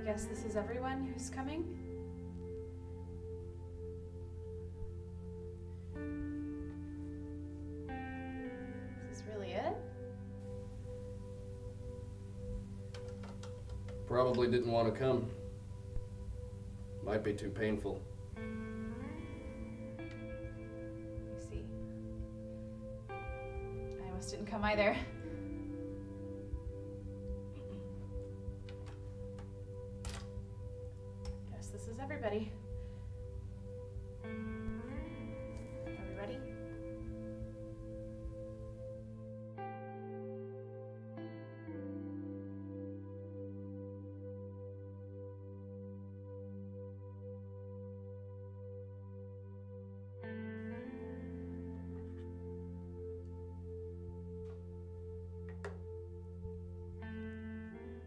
guess this is everyone who's coming? Is this really it? Probably didn't want to come. Might be too painful. I see. I almost didn't come either. Guess this is everybody. Are we ready?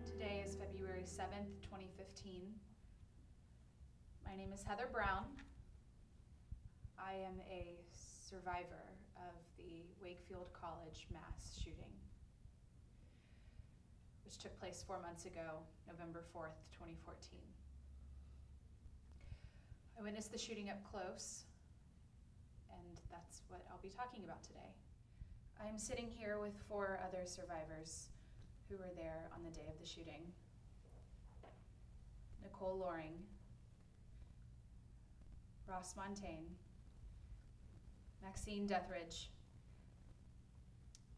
Today is February 7th, 2015. My name is Heather Brown. I am a survivor of the Wakefield College mass shooting, which took place 4 months ago, November 4th, 2014. I witnessed the shooting up close, and that's what I'll be talking about today. I am sitting here with 4 other survivors who were there on the day of the shooting. Nicole Loring, Ross Montaigne, Maxine Deathridge,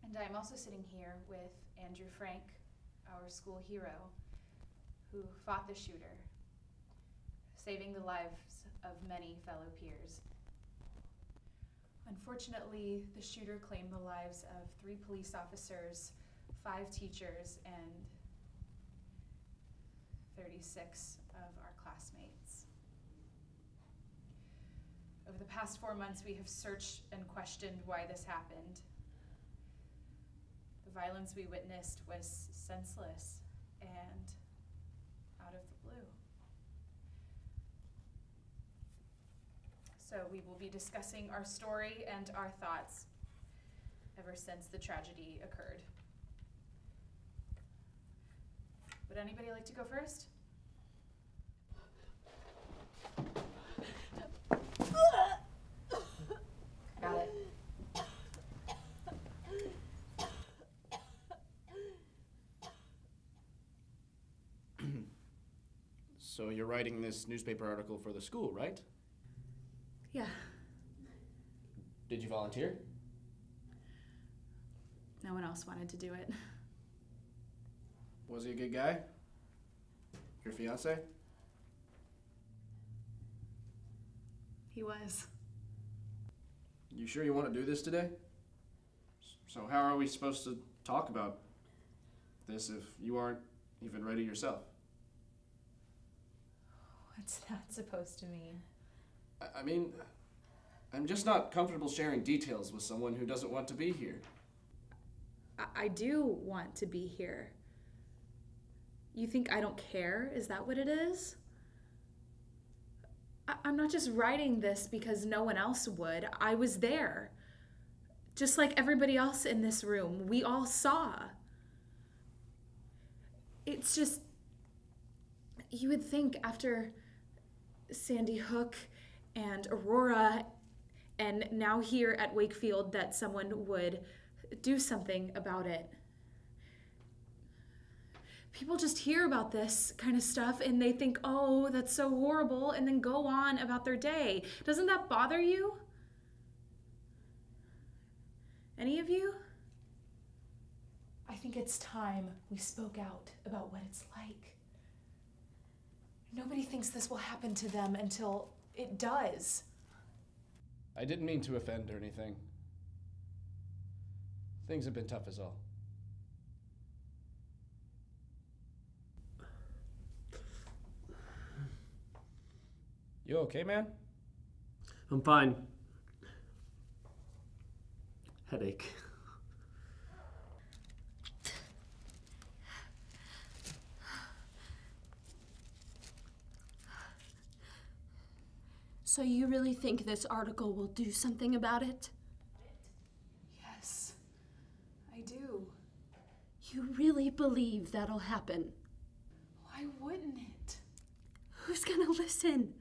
and I'm also sitting here with Andrew Frank, our school hero, who fought the shooter, saving the lives of many fellow peers. Unfortunately, the shooter claimed the lives of 3 police officers, 5 teachers, and 36 of our classmates. Over the past 4 months, we have searched and questioned why this happened. The violence we witnessed was senseless and out of the blue. So we will be discussing our story and our thoughts ever since the tragedy occurred. Would anybody like to go first? Got it. So you're writing this newspaper article for the school, right? Yeah. Did you volunteer? No one else wanted to do it. Was he a good guy? Your fiance? He was. You sure you want to do this today? So how are we supposed to talk about this if you aren't even ready yourself? What's that supposed to mean? I mean, I'm just not comfortable sharing details with someone who doesn't want to be here. I do want to be here. You think I don't care? Is that what it is? I'm not just writing this because no one else would. I was there. Just like everybody else in this room. We all saw. It's just, you would think after Sandy Hook and Aurora and now here at Wakefield that someone would do something about it. People just hear about this kind of stuff and they think, oh, that's so horrible, and then go on about their day. Doesn't that bother you? Any of you? I think it's time we spoke out about what it's like. Nobody thinks this will happen to them until it does. I didn't mean to offend or anything. Things have been tough as all. You okay, man? I'm fine. Headache. So you really think this article will do something about it? Yes, I do. You really believe that'll happen? Why wouldn't it? Who's gonna listen?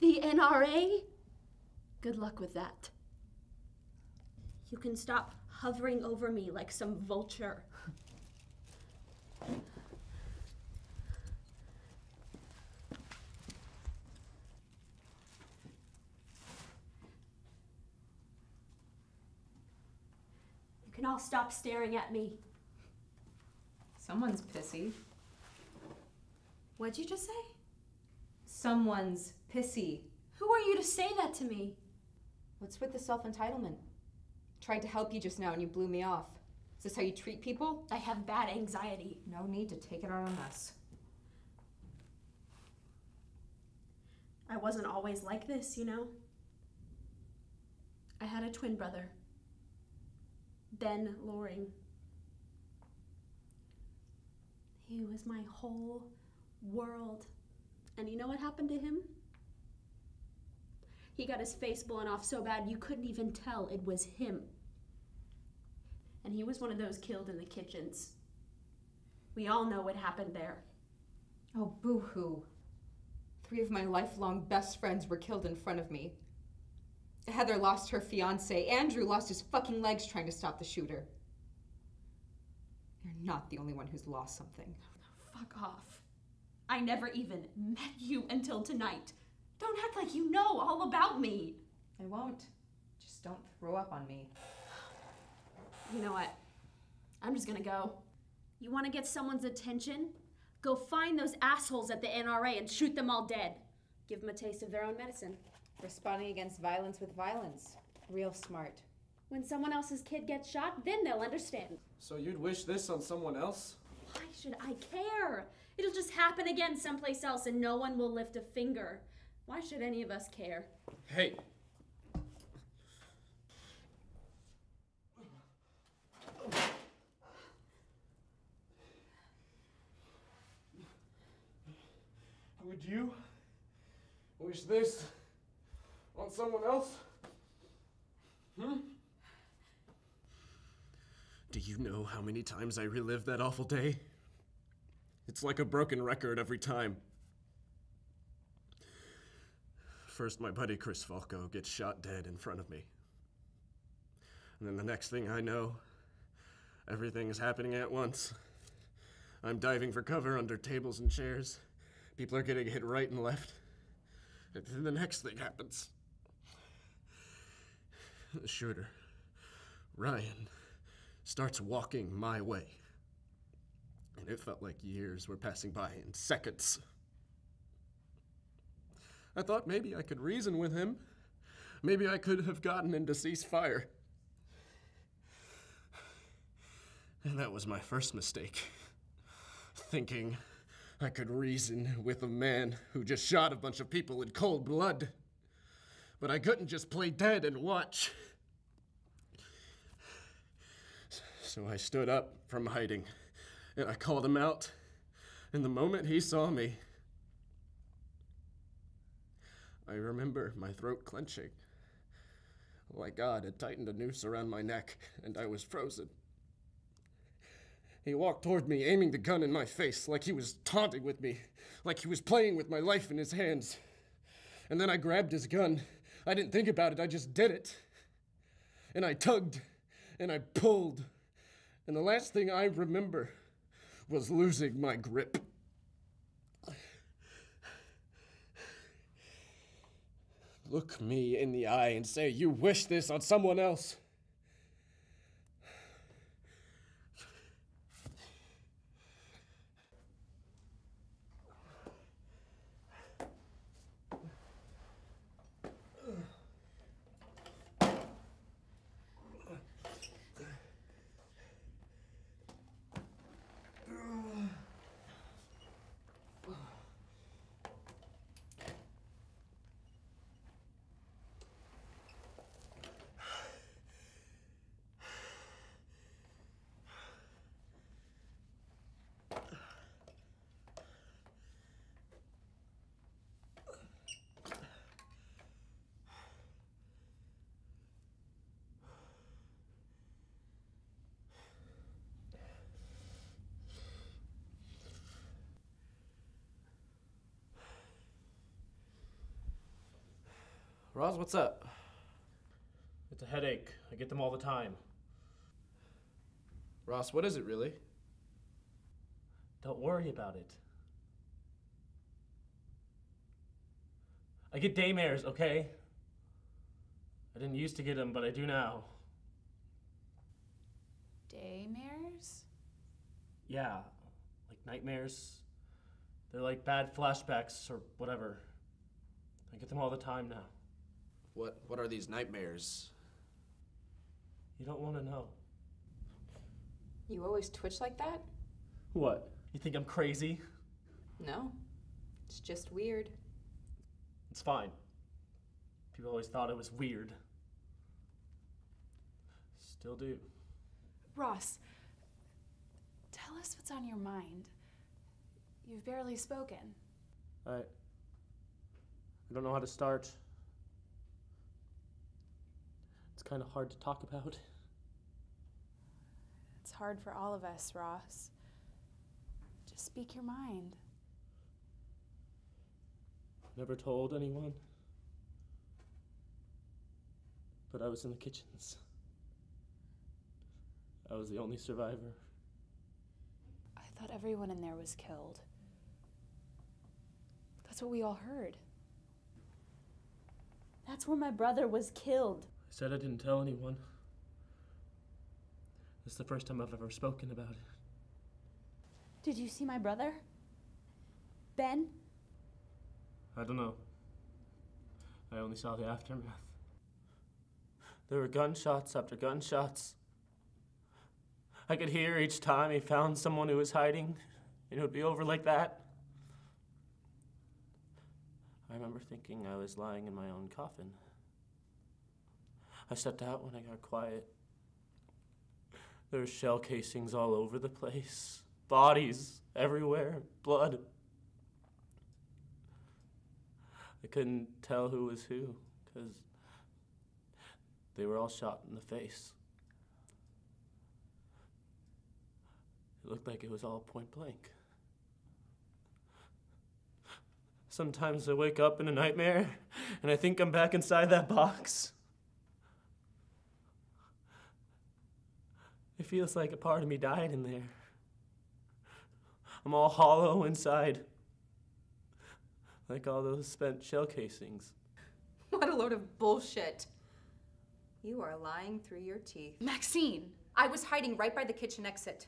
The NRA? Good luck with that. You can stop hovering over me like some vulture. You can all stop staring at me. Someone's pissy. What'd you just say? Someone's pissy. Who are you to say that to me? What's with the self-entitlement? Tried to help you just now and you blew me off. Is this how you treat people? I have bad anxiety. No need to take it out on us. I wasn't always like this, you know? I had a twin brother, Ben Loring. He was my whole world. And you know what happened to him? He got his face blown off so bad you couldn't even tell it was him. And he was one of those killed in the kitchens. We all know what happened there. Oh, boo-hoo. 3 of my lifelong best friends were killed in front of me. Heather lost her fiancé. Andrew lost his fucking legs trying to stop the shooter. You're not the only one who's lost something. Fuck off. I never even met you until tonight. Don't act like you know all about me. I won't. Just don't throw up on me. You know what? I'm just gonna go. You wanna get someone's attention? Go find those assholes at the NRA and shoot them all dead. Give them a taste of their own medicine. Responding against violence with violence. Real smart. When someone else's kid gets shot, then they'll understand. So you'd wish this on someone else? Why should I care? It'll just happen again someplace else and no one will lift a finger. Why should any of us care? Hey. Would you wish this on someone else? Do you know how many times I relived that awful day? It's like a broken record every time. First, my buddy Chris Falco gets shot dead in front of me. And then the next thing I know, everything is happening at once. I'm diving for cover under tables and chairs. People are getting hit right and left. And then the next thing happens. The shooter, Ryan, starts walking my way. And it felt like years were passing by in seconds. I thought maybe I could reason with him. Maybe I could have gotten him to cease fire. And that was my first mistake. Thinking I could reason with a man who just shot a bunch of people in cold blood. But I couldn't just play dead and watch. So I stood up from hiding, and I called him out. And the moment he saw me, I remember my throat clenching, like God had tightened a noose around my neck, and I was frozen. He walked toward me, aiming the gun in my face, like he was taunting with me, like he was playing with my life in his hands. And then I grabbed his gun. I didn't think about it, I just did it. And I tugged, and I pulled. And the last thing I remember was losing my grip. Look me in the eye and say, you wish this on someone else. Roz, what's up? It's a headache. I get them all the time. Ross, what is it really? Don't worry about it. I get daymares, okay? I didn't used to get them, but I do now. Daymares? Yeah, like nightmares. They're like bad flashbacks or whatever. I get them all the time now. What are these nightmares? You don't want to know. You always twitch like that? What? You think I'm crazy? No. It's just weird. It's fine. People always thought it was weird. Still do. Ross, tell us what's on your mind. You've barely spoken. I don't know how to start. It's kind of hard to talk about. It's hard for all of us, Ross. Just speak your mind. Never told anyone. But I was in the kitchens. I was the only survivor. I thought everyone in there was killed. That's what we all heard. That's where my brother was killed. I said I didn't tell anyone. It's the first time I've ever spoken about it. Did you see my brother? Ben? I don't know. I only saw the aftermath. There were gunshots after gunshots. I could hear each time he found someone who was hiding, and it would be over like that. I remember thinking I was lying in my own coffin. I stepped out when I got quiet. There were shell casings all over the place, bodies everywhere, blood. I couldn't tell who was who, because they were all shot in the face. It looked like it was all point blank. Sometimes I wake up in a nightmare, and I think I'm back inside that box. It feels like a part of me died in there. I'm all hollow inside, like all those spent shell casings. What a load of bullshit. You are lying through your teeth. Maxine! I was hiding right by the kitchen exit.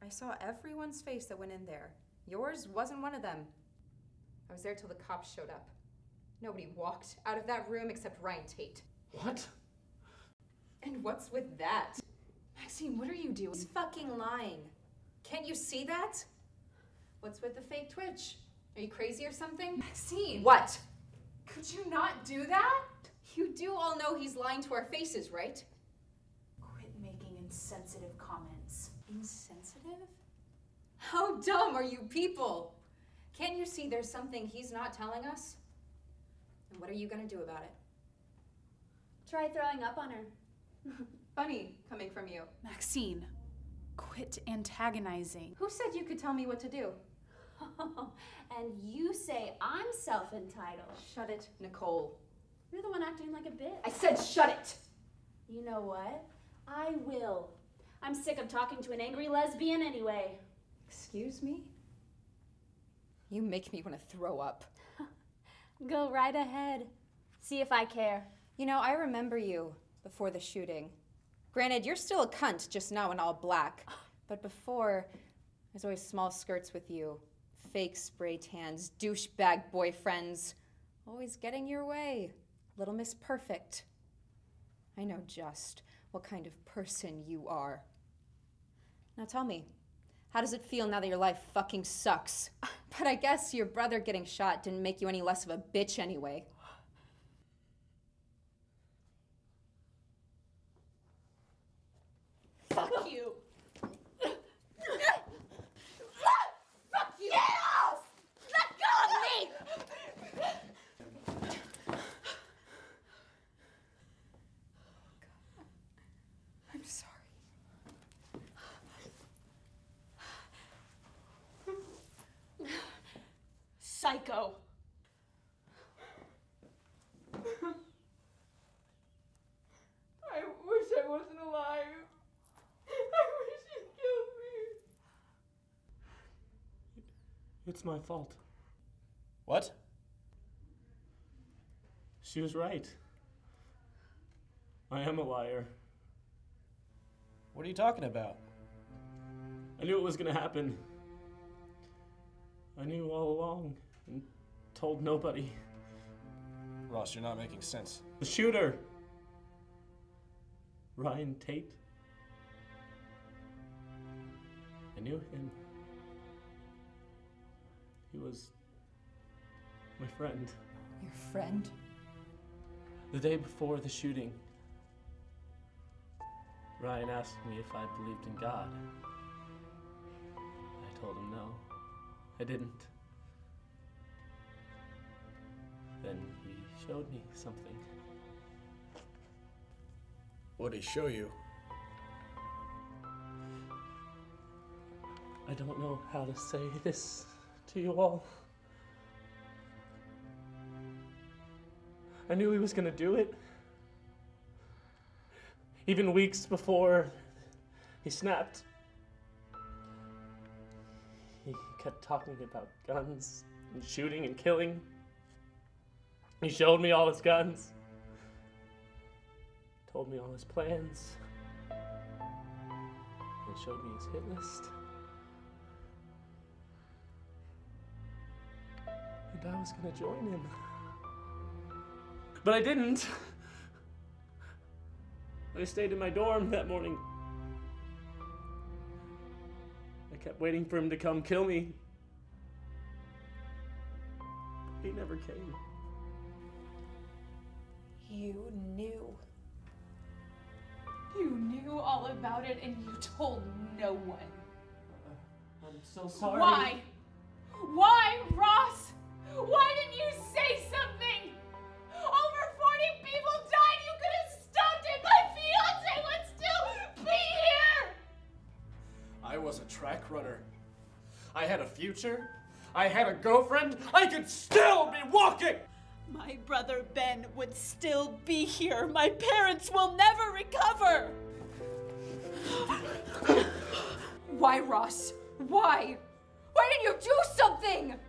I saw everyone's face that went in there. Yours wasn't one of them. I was there till the cops showed up. Nobody walked out of that room except Ryan Tate. What? And what's with that? Maxine, what are you doing? He's fucking lying. Can't you see that? What's with the fake twitch? Are you crazy or something? Maxine! What? Could you not do that? You do all know he's lying to our faces, right? Quit making insensitive comments. Insensitive? How dumb are you people? Can't you see there's something he's not telling us? And what are you gonna do about it? Try throwing up on her. Funny coming from you. Maxine, quit antagonizing. Who said you could tell me what to do? And you say I'm self-entitled. Shut it, Nicole. You're the one acting like a bitch. I said shut it! You know what? I will. I'm sick of talking to an angry lesbian anyway. Excuse me? You make me want to throw up. Go right ahead. See if I care. You know, I remember you before the shooting. Granted, you're still a cunt, just now in all black. But before, there's always small skirts with you. Fake spray tans, douchebag boyfriends. Always getting your way. Little Miss Perfect. I know just what kind of person you are. Now tell me, how does it feel now that your life fucking sucks? But I guess your brother getting shot didn't make you any less of a bitch anyway. Fuck you. Fuck you! Get off! Let go of me! I'm sorry. Psycho. wasn't alive. I wish you killed me. It's my fault. What? She was right. I am a liar. What are you talking about? I knew it was gonna happen. I knew all along and told nobody. Ross, you're not making sense. The shooter! Ryan Tate. I knew him. He was my friend. Your friend? The day before the shooting, Ryan asked me if I believed in God. I told him no, I didn't. Then he showed me something. What'd he show you? I don't know how to say this to you all. I knew he was gonna do it. Even weeks before he snapped. He kept talking about guns and shooting and killing. He showed me all his guns. Told me all his plans. And showed me his hit list. And I was gonna join him. But I didn't. I stayed in my dorm that morning. I kept waiting for him to come kill me. He never came. You knew. You knew all about it and you told no one. I'm so sorry. Why? Why, Ross? Why didn't you say something? Over 40 people died. You could have stopped it. My fiance would still be here. I was a track runner. I had a future. I had a girlfriend. I could still be walking. My brother Ben would still be here. My parents will never recover. Why, Ross? Why? Why didn't you do something?